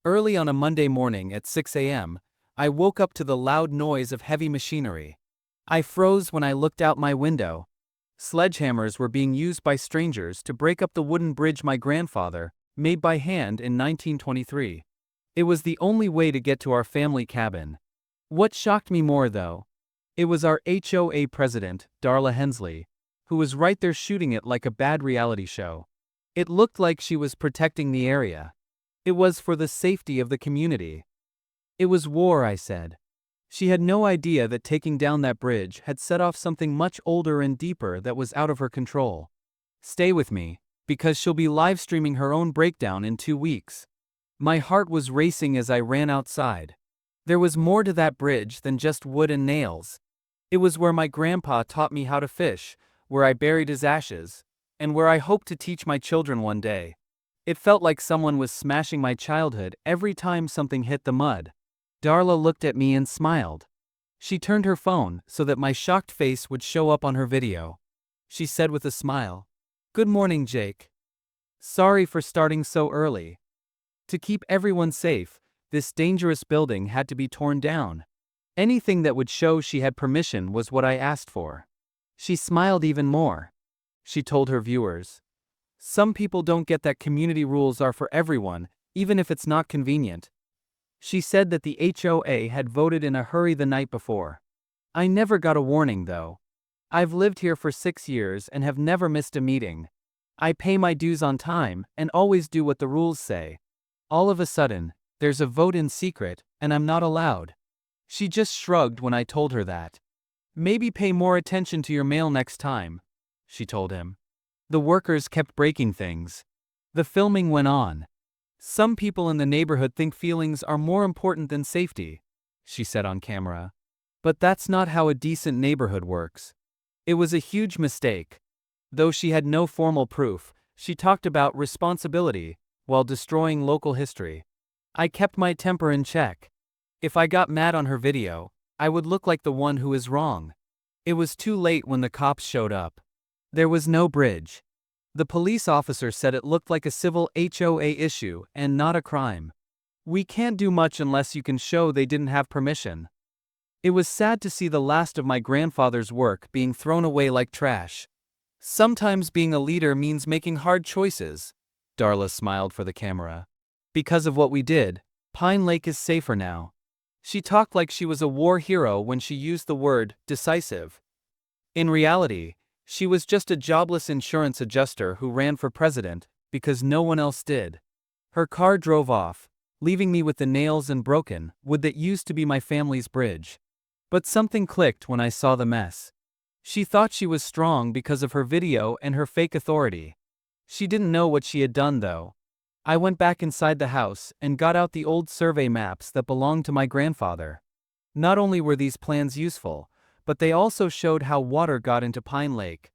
Early on a Monday morning at 6 a.m., I woke up to the loud noise of heavy machinery. I froze when I looked out my window. Sledgehammers were being used by strangers to break up the wooden bridge my grandfather made by hand in 1923. It was the only way to get to our family cabin. What shocked me more, though, it was our HOA president, Darla Hensley, who was right there shooting it like a bad reality show. It looked like she was protecting the area. It was for the safety of the community. It was war, I said. She had no idea that taking down that bridge had set off something much older and deeper that was out of her control. Stay with me, because she'll be live streaming her own breakdown in 2 weeks. My heart was racing as I ran outside. There was more to that bridge than just wood and nails. It was where my grandpa taught me how to fish, where I buried his ashes, and where I hoped to teach my children one day. It felt like someone was smashing my childhood every time something hit the mud. Darla looked at me and smiled. She turned her phone so that my shocked face would show up on her video. She said with a smile, "Good morning, Jake. Sorry for starting so early. To keep everyone safe, this dangerous building had to be torn down. Anything that would show she had permission was what I asked for." She smiled even more. She told her viewers, "Some people don't get that community rules are for everyone, even if it's not convenient." She said that the HOA had voted in a hurry the night before. I never got a warning, though. I've lived here for 6 years and have never missed a meeting. I pay my dues on time and always do what the rules say. All of a sudden, there's a vote in secret, and I'm not allowed. She just shrugged when I told her that. "Maybe pay more attention to your mail next time," she told him. The workers kept breaking things. The filming went on. "Some people in the neighborhood think feelings are more important than safety," she said on camera. But that's not how a decent neighborhood works. It was a huge mistake. Though she had no formal proof, she talked about responsibility while destroying local history. I kept my temper in check. If I got mad on her video, I would look like the one who is wrong. It was too late when the cops showed up. There was no bridge. The police officer said it looked like a civil HOA issue and not a crime. We can't do much unless you can show they didn't have permission. It was sad to see the last of my grandfather's work being thrown away like trash. Sometimes being a leader means making hard choices. Darla smiled for the camera. Because of what we did, Pine Lake is safer now. She talked like she was a war hero when she used the word decisive. In reality, she was just a jobless insurance adjuster who ran for president because no one else did. Her car drove off, leaving me with the nails and broken wood that used to be my family's bridge. But something clicked when I saw the mess. She thought she was strong because of her video and her fake authority. She didn't know what she had done, though. I went back inside the house and got out the old survey maps that belonged to my grandfather. Not only were these plans useful, but they also showed how water got into Pine Lake,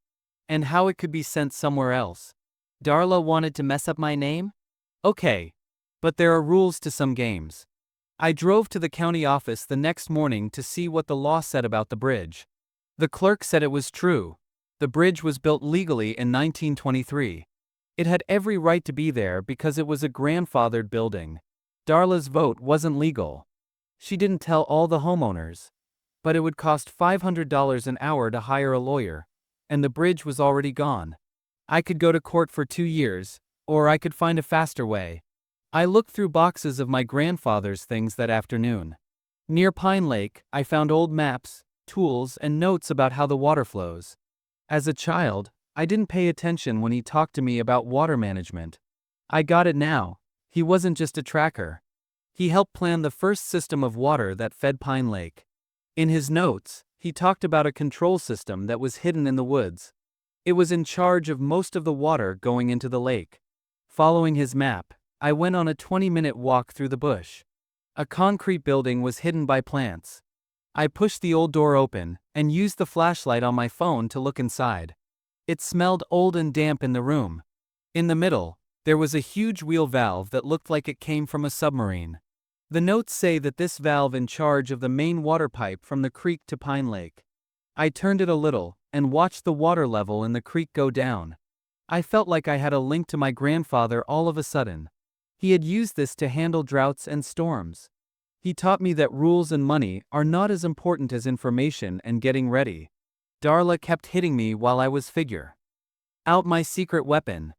and how it could be sent somewhere else. Darla wanted to mess up my name? Okay. But there are rules to some games. I drove to the county office the next morning to see what the law said about the bridge. The clerk said it was true. The bridge was built legally in 1923. It had every right to be there because it was a grandfathered building. Darla's vote wasn't legal. She didn't tell all the homeowners. But it would cost $500 an hour to hire a lawyer, and the bridge was already gone. I could go to court for 2 years, or I could find a faster way. I looked through boxes of my grandfather's things that afternoon. Near Pine Lake, I found old maps, tools, and notes about how the water flows. As a child, I didn't pay attention when he talked to me about water management. I got it now. He wasn't just a tracker. He helped plan the first system of water that fed Pine Lake. In his notes, he talked about a control system that was hidden in the woods. It was in charge of most of the water going into the lake. Following his map, I went on a 20-minute walk through the bush. A concrete building was hidden by plants. I pushed the old door open and used the flashlight on my phone to look inside. It smelled old and damp in the room. In the middle, there was a huge wheel valve that looked like it came from a submarine. The notes say that this valve in charge of the main water pipe from the creek to Pine Lake. I turned it a little and watched the water level in the creek go down. I felt like I had a link to my grandfather all of a sudden. He had used this to handle droughts and storms. He taught me that rules and money are not as important as information and getting ready. Darla kept hitting me while I was figure out my secret weapon.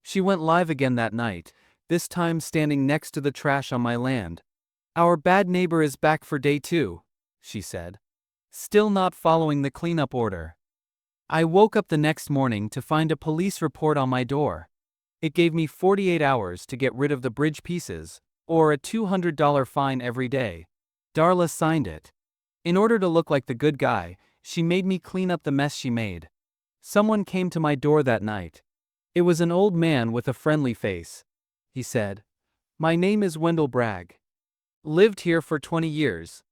She went live again that night, this time standing next to the trash on my land. Our bad neighbor is back for day 2, she said. Still not following the cleanup order. I woke up the next morning to find a police report on my door. It gave me 48 hours to get rid of the bridge pieces, or a $200 fine every day. Darla signed it. In order to look like the good guy, she made me clean up the mess she made. Someone came to my door that night. It was an old man with a friendly face. He said, "My name is Wendell Bragg. Lived here for 20 years.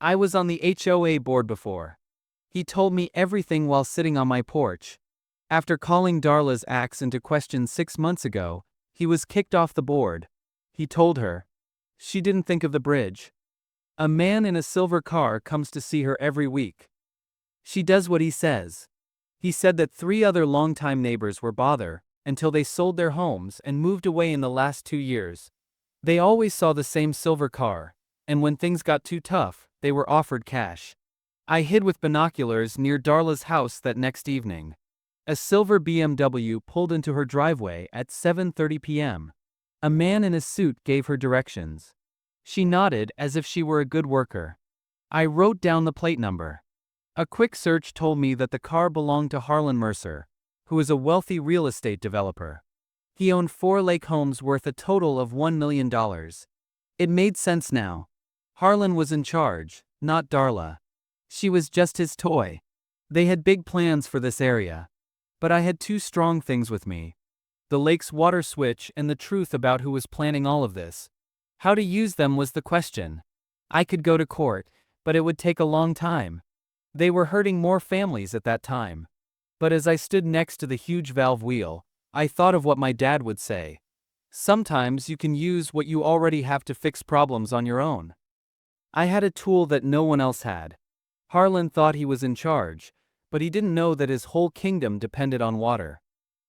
I was on the HOA board before." He told me everything while sitting on my porch. After calling Darla's axe into question 6 months ago, he was kicked off the board. He told her. She didn't think of the bridge. A man in a silver car comes to see her every week. She does what he says. He said that 3 other longtime neighbors were bother until they sold their homes and moved away in the last 2 years. They always saw the same silver car, and when things got too tough, they were offered cash. I hid with binoculars near Darla's house that next evening. A silver BMW pulled into her driveway at 7:30 p.m. A man in a suit gave her directions. She nodded as if she were a good worker. I wrote down the plate number. A quick search told me that the car belonged to Harlan Mercer, who is a wealthy real estate developer. He owned 4 lake homes worth a total of $1 million. It made sense now. Harlan was in charge, not Darla. She was just his toy. They had big plans for this area. But I had 2 strong things with me. The lake's water switch and the truth about who was planning all of this. How to use them was the question. I could go to court, but it would take a long time. They were hurting more families at that time. But as I stood next to the huge valve wheel, I thought of what my dad would say. Sometimes you can use what you already have to fix problems on your own. I had a tool that no one else had. Harlan thought he was in charge, but he didn't know that his whole kingdom depended on water.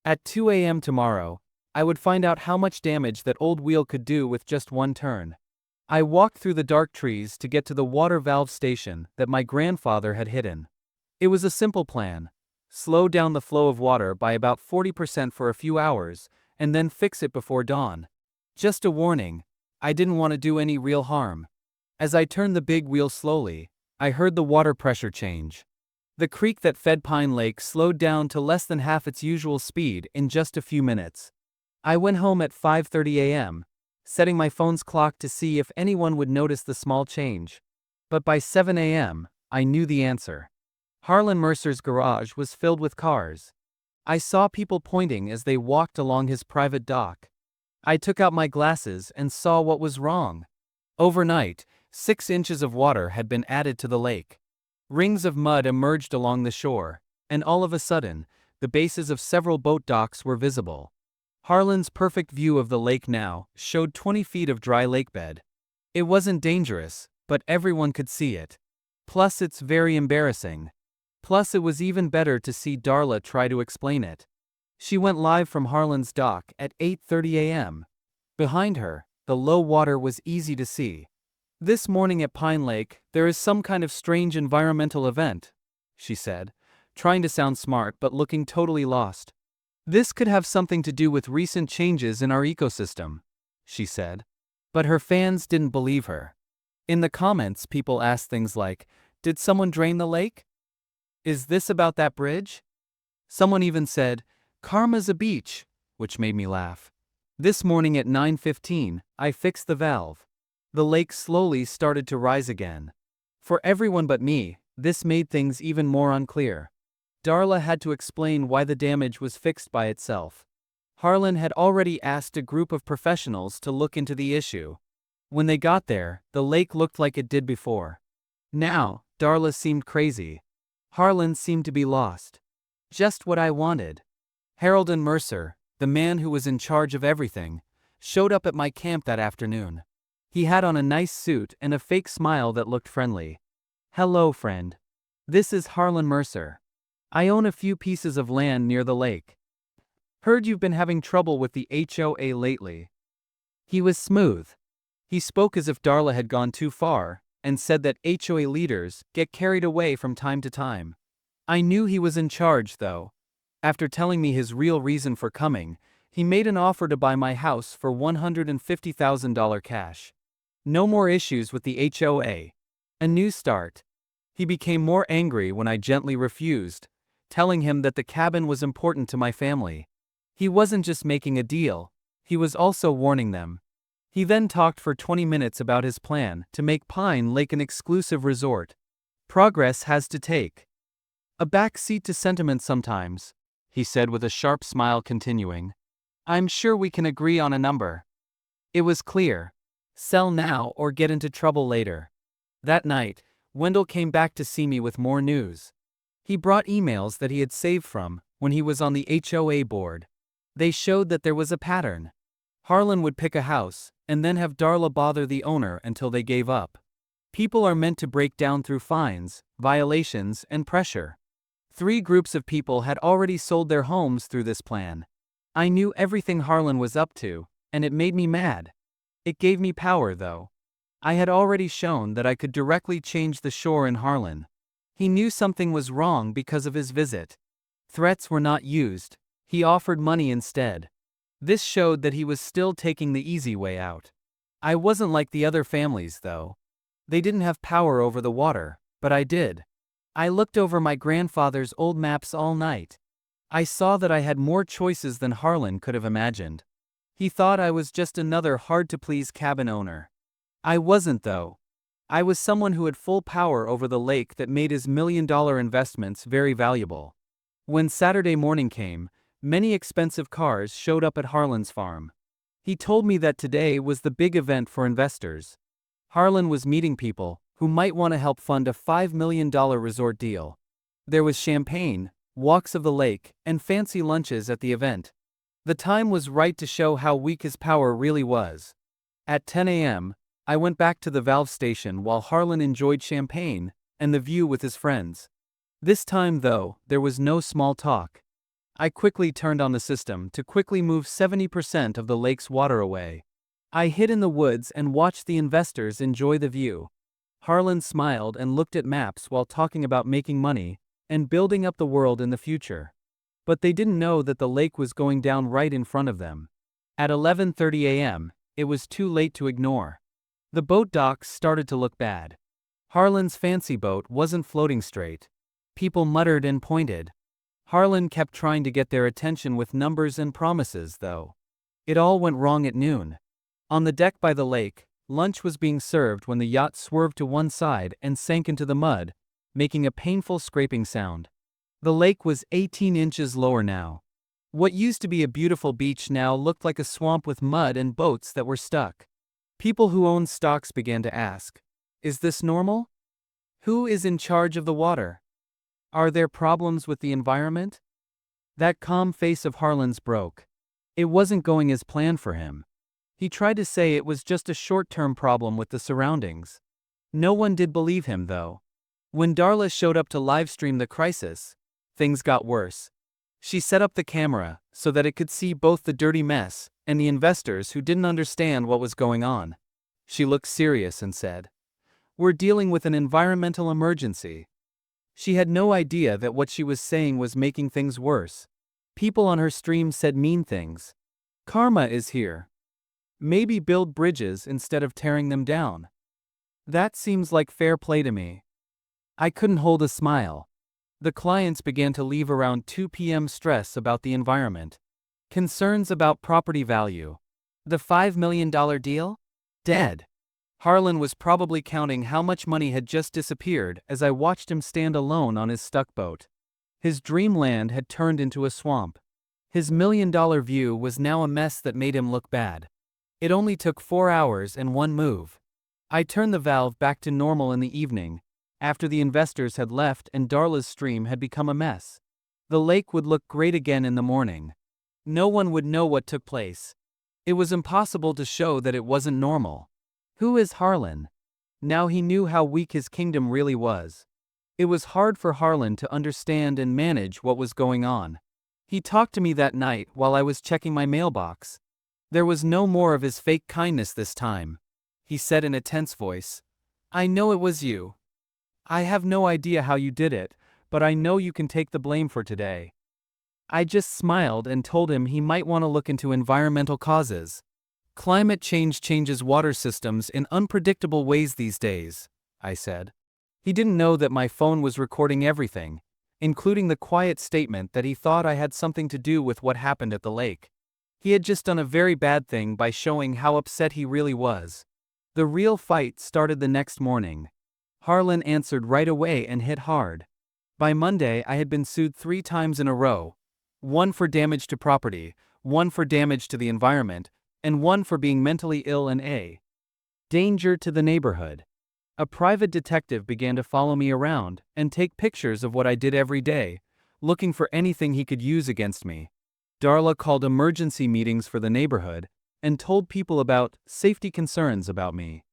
At 2 a.m. tomorrow, I would find out how much damage that old wheel could do with just one turn. I walked through the dark trees to get to the water valve station that my grandfather had hidden. It was a simple plan. Slow down the flow of water by about 40% for a few hours, and then fix it before dawn. Just a warning, I didn't want to do any real harm. As I turned the big wheel slowly, I heard the water pressure change. The creek that fed Pine Lake slowed down to less than half its usual speed in just a few minutes. I went home at 5:30 a.m., setting my phone's clock to see if anyone would notice the small change. But by 7 a.m., I knew the answer. Harlan Mercer's garage was filled with cars. I saw people pointing as they walked along his private dock. I took out my glasses and saw what was wrong. Overnight, 6 inches of water had been added to the lake. Rings of mud emerged along the shore, and all of a sudden, the bases of several boat docks were visible. Harlan's perfect view of the lake now showed 20 feet of dry lake bed. It wasn't dangerous, but everyone could see it. Plus it's very embarrassing. Plus it was even better to see Darla try to explain it. She went live from Harlan's dock at 8:30 a.m. Behind her, the low water was easy to see. "This morning at Pine Lake, there is some kind of strange environmental event," she said, trying to sound smart but looking totally lost. "This could have something to do with recent changes in our ecosystem," she said. But her fans didn't believe her. In the comments, people asked things like, "Did someone drain the lake? Is this about that bridge?" Someone even said, "Karma's a beach," which made me laugh. This morning at 9:15, I fixed the valve. The lake slowly started to rise again. For everyone but me, this made things even more unclear. Darla had to explain why the damage was fixed by itself. Harlan had already asked a group of professionals to look into the issue. When they got there, the lake looked like it did before. Now, Darla seemed crazy. Harlan seemed to be lost. Just what I wanted. Harold and Mercer, the man who was in charge of everything, showed up at my camp that afternoon. He had on a nice suit and a fake smile that looked friendly. "Hello, friend. This is Harlan Mercer. I own a few pieces of land near the lake. Heard you've been having trouble with the HOA lately. He was smooth. He spoke as if Darla had gone too far, and said that HOA leaders get carried away from time to time. I knew he was in charge, though. After telling me his real reason for coming, he made an offer to buy my house for $150,000 cash. No more issues with the HOA. A new start. He became more angry when I gently refused, telling him that the cabin was important to my family. He wasn't just making a deal, he was also warning them. He then talked for 20 minutes about his plan to make Pine Lake an exclusive resort. Progress has to take a back seat to sentiment sometimes, he said with a sharp smile, continuing. I'm sure we can agree on a number. It was clear. Sell now or get into trouble later. That night, Wendell came back to see me with more news. He brought emails that he had saved from when he was on the HOA board. They showed that there was a pattern. Harlan would pick a house and then have Darla bother the owner until they gave up. People are meant to break down through fines, violations, and pressure. 3 groups of people had already sold their homes through this plan. I knew everything Harlan was up to, and it made me mad. It gave me power, though. I had already shown that I could directly change the shore in Harlan. He knew something was wrong because of his visit. Threats were not used, he offered money instead. This showed that he was still taking the easy way out. I wasn't like the other families, though. They didn't have power over the water, but I did. I looked over my grandfather's old maps all night. I saw that I had more choices than Harlan could have imagined. He thought I was just another hard-to-please cabin owner. I wasn't, though. I was someone who had full power over the lake that made his million-dollar investments very valuable. When Saturday morning came, many expensive cars showed up at Harlan's farm. He told me that today was the big event for investors. Harlan was meeting people who might want to help fund a $5 million resort deal. There was champagne, walks of the lake, and fancy lunches at the event. The time was right to show how weak his power really was. At 10 a.m., I went back to the valve station while Harlan enjoyed champagne and the view with his friends. This time, though, there was no small talk. I quickly turned on the system to quickly move 70% of the lake's water away. I hid in the woods and watched the investors enjoy the view. Harlan smiled and looked at maps while talking about making money and building up the world in the future. But they didn't know that the lake was going down right in front of them. At 11:30 a.m., it was too late to ignore. The boat docks started to look bad. Harlan's fancy boat wasn't floating straight. People muttered and pointed. Harlan kept trying to get their attention with numbers and promises, though. It all went wrong at noon. On the deck by the lake, lunch was being served when the yacht swerved to one side and sank into the mud, making a painful scraping sound. The lake was 18 inches lower now. What used to be a beautiful beach now looked like a swamp with mud and boats that were stuck. People who owned stocks began to ask, "Is this normal? Who is in charge of the water? Are there problems with the environment?" That calm face of Harlan's broke. It wasn't going as planned for him. He tried to say it was just a short-term problem with the surroundings. No one did believe him, though. When Darla showed up to livestream the crisis, things got worse. She set up the camera so that it could see both the dirty mess and the investors who didn't understand what was going on. She looked serious and said, "We're dealing with an environmental emergency." She had no idea that what she was saying was making things worse. People on her stream said mean things. Karma is here. Maybe build bridges instead of tearing them down. That seems like fair play to me. I couldn't hold a smile. The clients began to leave around 2 p.m. stress about the environment. Concerns about property value. The $5 million deal? Dead. Harlan was probably counting how much money had just disappeared as I watched him stand alone on his stuck boat. His dreamland had turned into a swamp. His $1 million view was now a mess that made him look bad. It only took 4 hours and one move. I turned the valve back to normal in the evening, after the investors had left and Darla's stream had become a mess. The lake would look great again in the morning. No one would know what took place. It was impossible to show that it wasn't normal. Who is Harlan? Now he knew how weak his kingdom really was. It was hard for Harlan to understand and manage what was going on. He talked to me that night while I was checking my mailbox. There was no more of his fake kindness this time. He said in a tense voice, "I know it was you. I have no idea how you did it, but I know you can take the blame for today." I just smiled and told him he might want to look into environmental causes. Climate change changes water systems in unpredictable ways these days, I said. He didn't know that my phone was recording everything, including the quiet statement that he thought I had something to do with what happened at the lake. He had just done a very bad thing by showing how upset he really was. The real fight started the next morning. Harlan answered right away and hit hard. By Monday, I had been sued 3 times in a row. One for damage to property, one for damage to the environment, and one for being mentally ill and a danger to the neighborhood. A private detective began to follow me around and take pictures of what I did every day, looking for anything he could use against me. Darla called emergency meetings for the neighborhood and told people about safety concerns about me.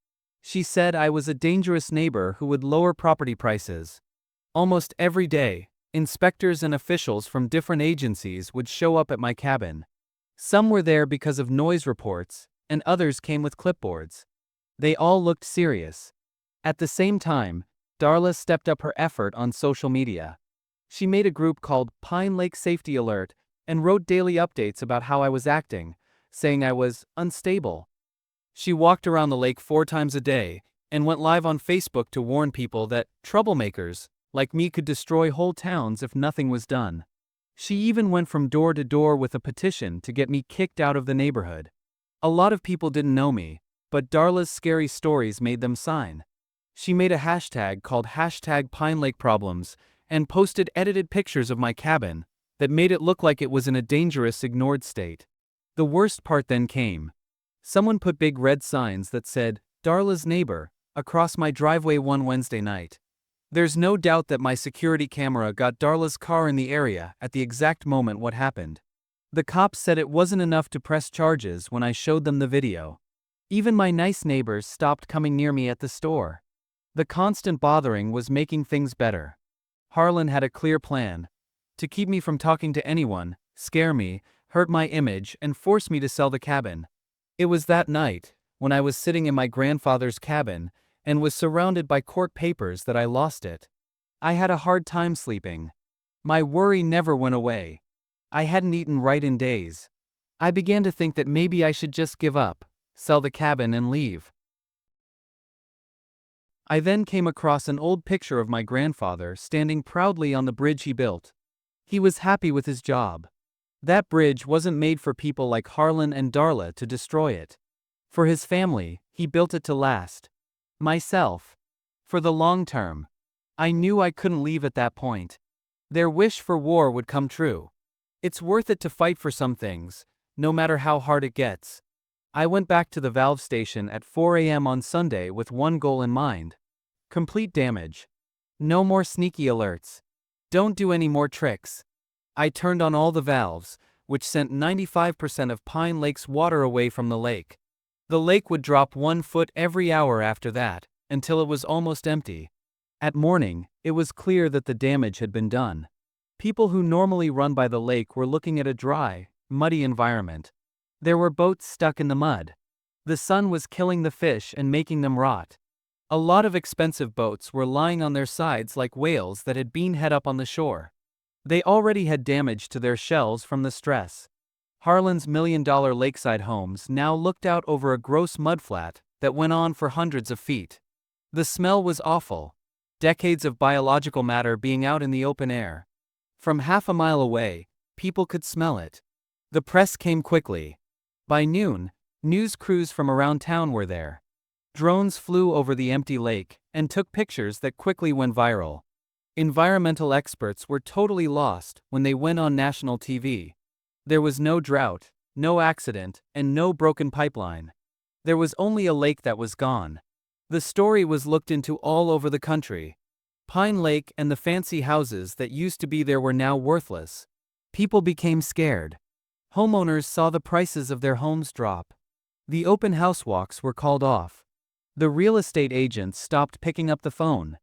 She said I was a dangerous neighbor who would lower property prices. Almost every day, inspectors and officials from different agencies would show up at my cabin. Some were there because of noise reports, and others came with clipboards. They all looked serious. At the same time, Darla stepped up her effort on social media. She made a group called Pine Lake Safety Alert and wrote daily updates about how I was acting, saying I was unstable. She walked around the lake 4 times a day and went live on Facebook to warn people that troublemakers like me could destroy whole towns if nothing was done. She even went from door to door with a petition to get me kicked out of the neighborhood. A lot of people didn't know me, but Darla's scary stories made them sign. She made a hashtag called #PineLakeProblems and posted edited pictures of my cabin that made it look like it was in a dangerous, ignored state. The worst part then came. Someone put big red signs that said, "Darla's neighbor," across my driveway one Wednesday night. There's no doubt that my security camera got Darla's car in the area at the exact moment what happened. The cops said it wasn't enough to press charges when I showed them the video. Even my nice neighbors stopped coming near me at the store. The constant bothering was making things better. Harlan had a clear plan: to keep me from talking to anyone, scare me, hurt my image, and force me to sell the cabin. It was that night, when I was sitting in my grandfather's cabin and was surrounded by court papers, that I lost it. I had a hard time sleeping. My worry never went away. I hadn't eaten right in days. I began to think that maybe I should just give up, sell the cabin and leave. I then came across an old picture of my grandfather standing proudly on the bridge he built. He was happy with his job. That bridge wasn't made for people like Harlan and Darla to destroy it. For his family, he built it to last. Myself. For the long term. I knew I couldn't leave at that point. Their wish for war would come true. It's worth it to fight for some things, no matter how hard it gets. I went back to the valve station at 4 a.m. on Sunday with one goal in mind: complete damage. No more sneaky alerts. Don't do any more tricks. I turned on all the valves, which sent 95% of Pine Lake's water away from the lake. The lake would drop 1 foot every hour after that, until it was almost empty. At morning, it was clear that the damage had been done. People who normally run by the lake were looking at a dry, muddy environment. There were boats stuck in the mud. The sun was killing the fish and making them rot. A lot of expensive boats were lying on their sides like whales that had been head up on the shore. They already had damage to their shells from the stress. Harlan's $1 million lakeside homes now looked out over a gross mudflat that went on for hundreds of feet. The smell was awful. Decades of biological matter being out in the open air. From half a mile away, people could smell it. The press came quickly. By noon, news crews from around town were there. Drones flew over the empty lake and took pictures that quickly went viral. Environmental experts were totally lost when they went on national TV. There was no drought, no accident, and no broken pipeline. There was only a lake that was gone. The story was looked into all over the country. Pine Lake and the fancy houses that used to be there were now worthless. People became scared. Homeowners saw the prices of their homes drop. The open house walks were called off. The real estate agents stopped picking up the phone.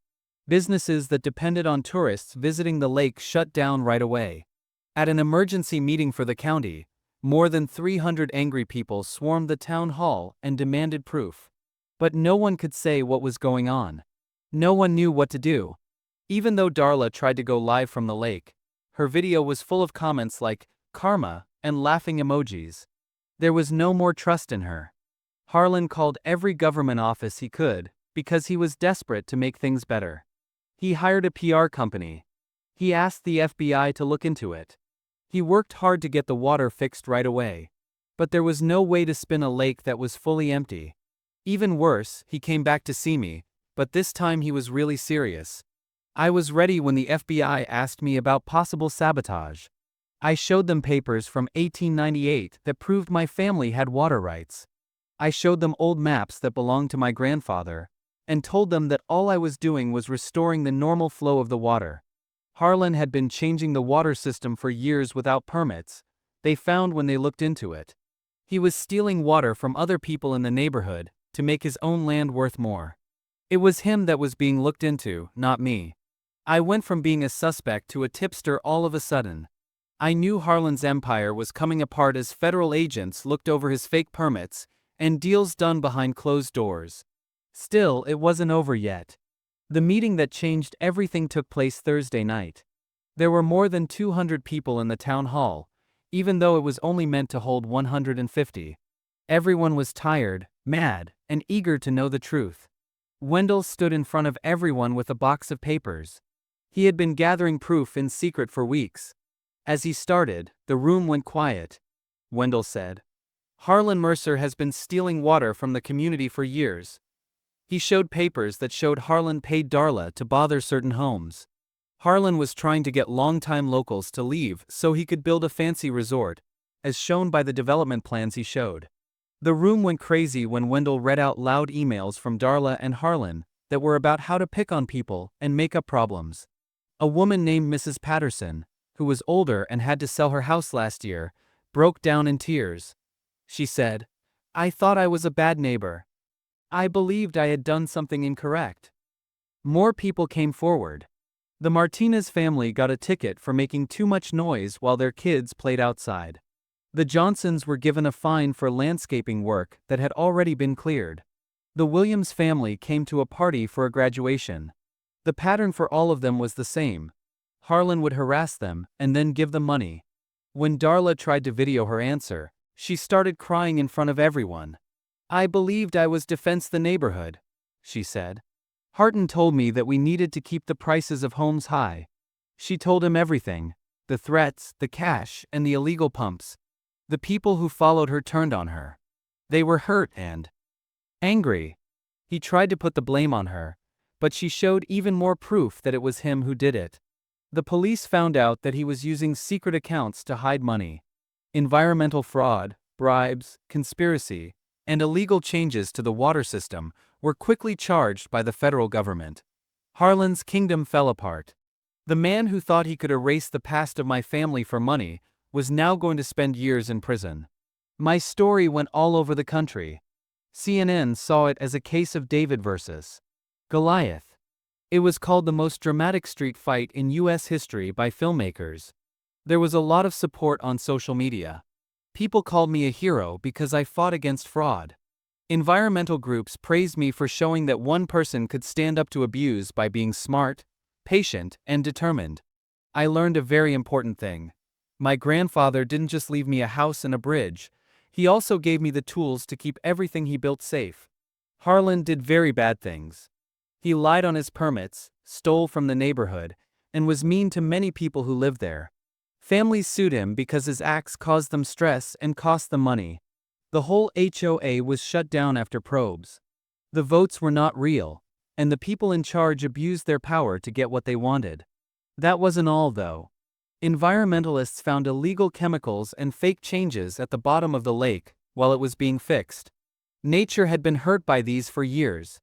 Businesses that depended on tourists visiting the lake shut down right away. At an emergency meeting for the county, More than 300 angry people swarmed the town hall and demanded proof. But no one could say what was going on. No one knew what to do. Even though Darla tried to go live from the lake, her video was full of comments like, "karma," and laughing emojis. There was no more trust in her. Harlan called every government office he could, because he was desperate to make things better. He hired a PR company. He asked the FBI to look into it. He worked hard to get the water fixed right away. But there was no way to spin a lake that was fully empty. Even worse, he came back to see me, but this time he was really serious. I was ready when the FBI asked me about possible sabotage. I showed them papers from 1898 that proved my family had water rights. I showed them old maps that belonged to my grandfather, and told them that all I was doing was restoring the normal flow of the water. Harlan had been changing the water system for years without permits, they found when they looked into it. He was stealing water from other people in the neighborhood to make his own land worth more. It was him that was being looked into, not me. I went from being a suspect to a tipster all of a sudden. I knew Harlan's empire was coming apart as federal agents looked over his fake permits and deals done behind closed doors. Still, it wasn't over yet. The meeting that changed everything took place Thursday night. There were more than 200 people in the town hall, even though it was only meant to hold 150. Everyone was tired, mad, and eager to know the truth. Wendell stood in front of everyone with a box of papers. He had been gathering proof in secret for weeks. As he started, the room went quiet. Wendell said, "Harlan Mercer has been stealing water from the community for years." He showed papers that showed Harlan paid Darla to bother certain homes. Harlan was trying to get longtime locals to leave so he could build a fancy resort, as shown by the development plans he showed. The room went crazy when Wendell read out loud emails from Darla and Harlan that were about how to pick on people and make up problems. A woman named Mrs. Patterson, who was older and had to sell her house last year, broke down in tears. She said, "I thought I was a bad neighbor. I believed I had done something incorrect." More people came forward. The Martinez family got a ticket for making too much noise while their kids played outside. The Johnsons were given a fine for landscaping work that had already been cleared. The Williams family came to a party for a graduation. The pattern for all of them was the same. Harlan would harass them and then give them money. When Darla tried to video her answer, she started crying in front of everyone. "I believed I was defense the neighborhood," she said. "Harton told me that we needed to keep the prices of homes high." She told him everything, the threats, the cash, and the illegal pumps. The people who followed her turned on her. They were hurt and angry. He tried to put the blame on her, but she showed even more proof that it was him who did it. The police found out that he was using secret accounts to hide money. Environmental fraud, bribes, conspiracy, and illegal changes to the water system were quickly charged by the federal government. Harlan's kingdom fell apart. The man who thought he could erase the past of my family for money was now going to spend years in prison. My story went all over the country. CNN saw it as a case of David versus Goliath. It was called the most dramatic street fight in U.S. history by filmmakers. There was a lot of support on social media. People called me a hero because I fought against fraud. Environmental groups praised me for showing that one person could stand up to abuse by being smart, patient, and determined. I learned a very important thing. My grandfather didn't just leave me a house and a bridge, he also gave me the tools to keep everything he built safe. Harlan did very bad things. He lied on his permits, stole from the neighborhood, and was mean to many people who lived there. Families sued him because his acts caused them stress and cost them money. The whole HOA was shut down after probes. The votes were not real, and the people in charge abused their power to get what they wanted. That wasn't all, though. Environmentalists found illegal chemicals and fake changes at the bottom of the lake while it was being fixed. Nature had been hurt by these for years.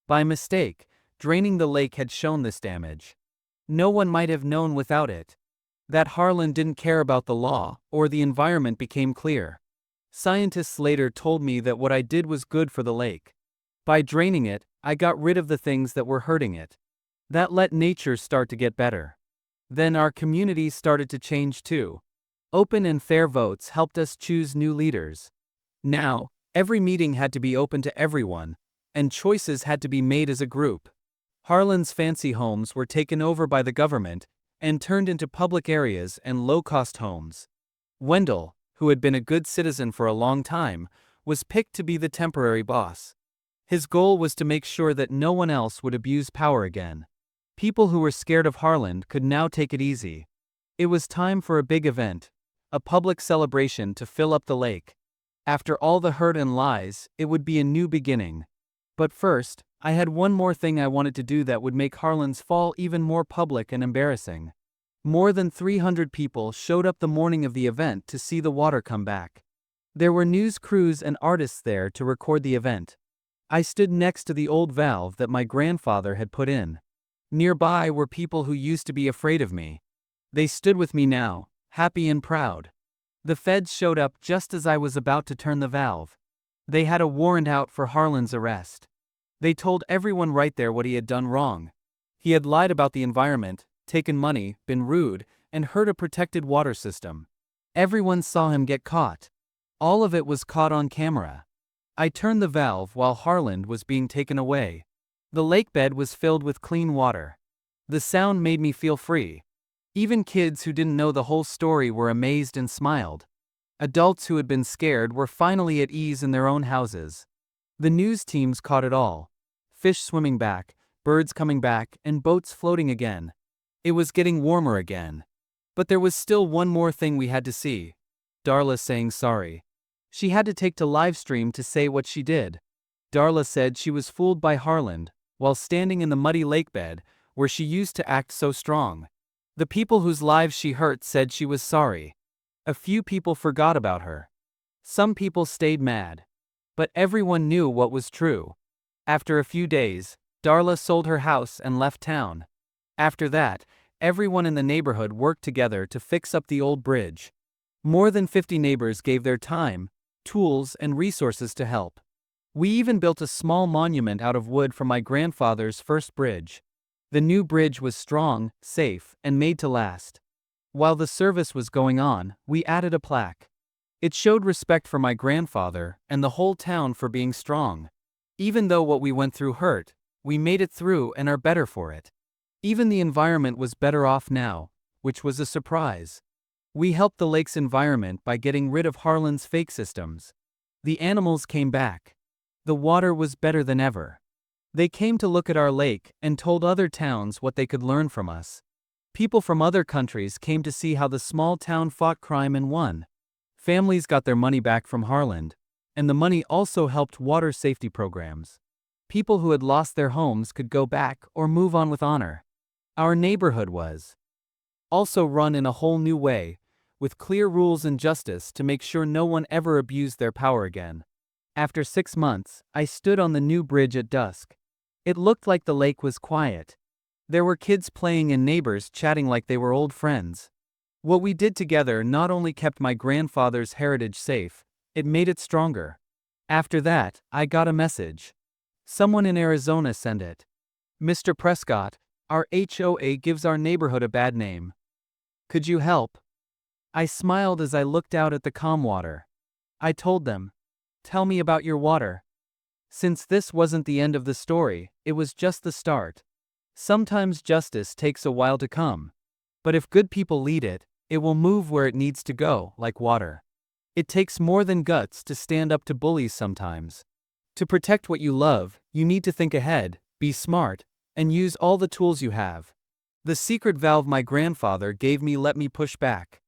By mistake, draining the lake had shown this damage. No one might have known without it. That Harlan didn't care about the law or the environment became clear. Scientists later told me that what I did was good for the lake. By draining it, I got rid of the things that were hurting it. That let nature start to get better. Then our community started to change too. Open and fair votes helped us choose new leaders. Now, every meeting had to be open to everyone, and choices had to be made as a group. Harlan's fancy homes were taken over by the government and turned into public areas and low-cost homes. Wendell, who had been a good citizen for a long time, was picked to be the temporary boss. His goal was to make sure that no one else would abuse power again. People who were scared of Harlan could now take it easy. It was time for a big event, a public celebration to fill up the lake. After all the hurt and lies, it would be a new beginning. But first, I had one more thing I wanted to do that would make Harlan's fall even more public and embarrassing. More than 300 people showed up the morning of the event to see the water come back. There were news crews and artists there to record the event. I stood next to the old valve that my grandfather had put in. Nearby were people who used to be afraid of me. They stood with me now, happy and proud. The feds showed up just as I was about to turn the valve. They had a warrant out for Harlan's arrest. They told everyone right there what he had done wrong. He had lied about the environment, taken money, been rude, and hurt a protected water system. Everyone saw him get caught. All of it was caught on camera. I turned the valve while Harlan was being taken away. The lake bed was filled with clean water. The sound made me feel free. Even kids who didn't know the whole story were amazed and smiled. Adults who had been scared were finally at ease in their own houses. The news teams caught it all. Fish swimming back, birds coming back, and boats floating again. It was getting warmer again. But there was still one more thing we had to see. Darla saying sorry. She had to take to livestream to say what she did. Darla said she was fooled by Harlan while standing in the muddy lake bed where she used to act so strong. The people whose lives she hurt said she was sorry. A few people forgot about her. Some people stayed mad. But everyone knew what was true. After a few days, Darla sold her house and left town. After that, everyone in the neighborhood worked together to fix up the old bridge. More than 50 neighbors gave their time, tools, and resources to help. We even built a small monument out of wood from my grandfather's first bridge. The new bridge was strong, safe, and made to last. While the service was going on, we added a plaque. It showed respect for my grandfather and the whole town for being strong. Even though what we went through hurt, we made it through and are better for it. Even the environment was better off now, which was a surprise. We helped the lake's environment by getting rid of Harlan's fake systems. The animals came back. The water was better than ever. They came to look at our lake and told other towns what they could learn from us. People from other countries came to see how the small town fought crime and won. Families got their money back from Harlan, and the money also helped water safety programs. People who had lost their homes could go back or move on with honor. Our neighborhood was also run in a whole new way, with clear rules and justice to make sure no one ever abused their power again. After 6 months, I stood on the new bridge at dusk. It looked like the lake was quiet. There were kids playing and neighbors chatting like they were old friends. What we did together not only kept my grandfather's heritage safe, it made it stronger. After that, I got a message. Someone in Arizona sent it. Mr. Prescott, our HOA gives our neighborhood a bad name. Could you help? I smiled as I looked out at the calm water. I told them, tell me about your water. Since this wasn't the end of the story, it was just the start. Sometimes justice takes a while to come. But if good people lead it, it will move where it needs to go, like water. It takes more than guts to stand up to bullies sometimes. To protect what you love, you need to think ahead, be smart, and use all the tools you have. The secret valve my grandfather gave me let me push back.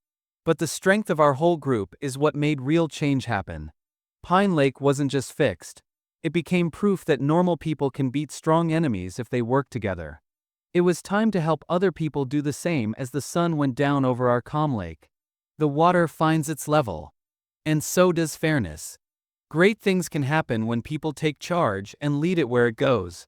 But the strength of our whole group is what made real change happen. Pine Lake wasn't just fixed. It became proof that normal people can beat strong enemies if they work together. It was time to help other people do the same as the sun went down over our calm lake. The water finds its level. And so does fairness. Great things can happen when people take charge and lead it where it goes.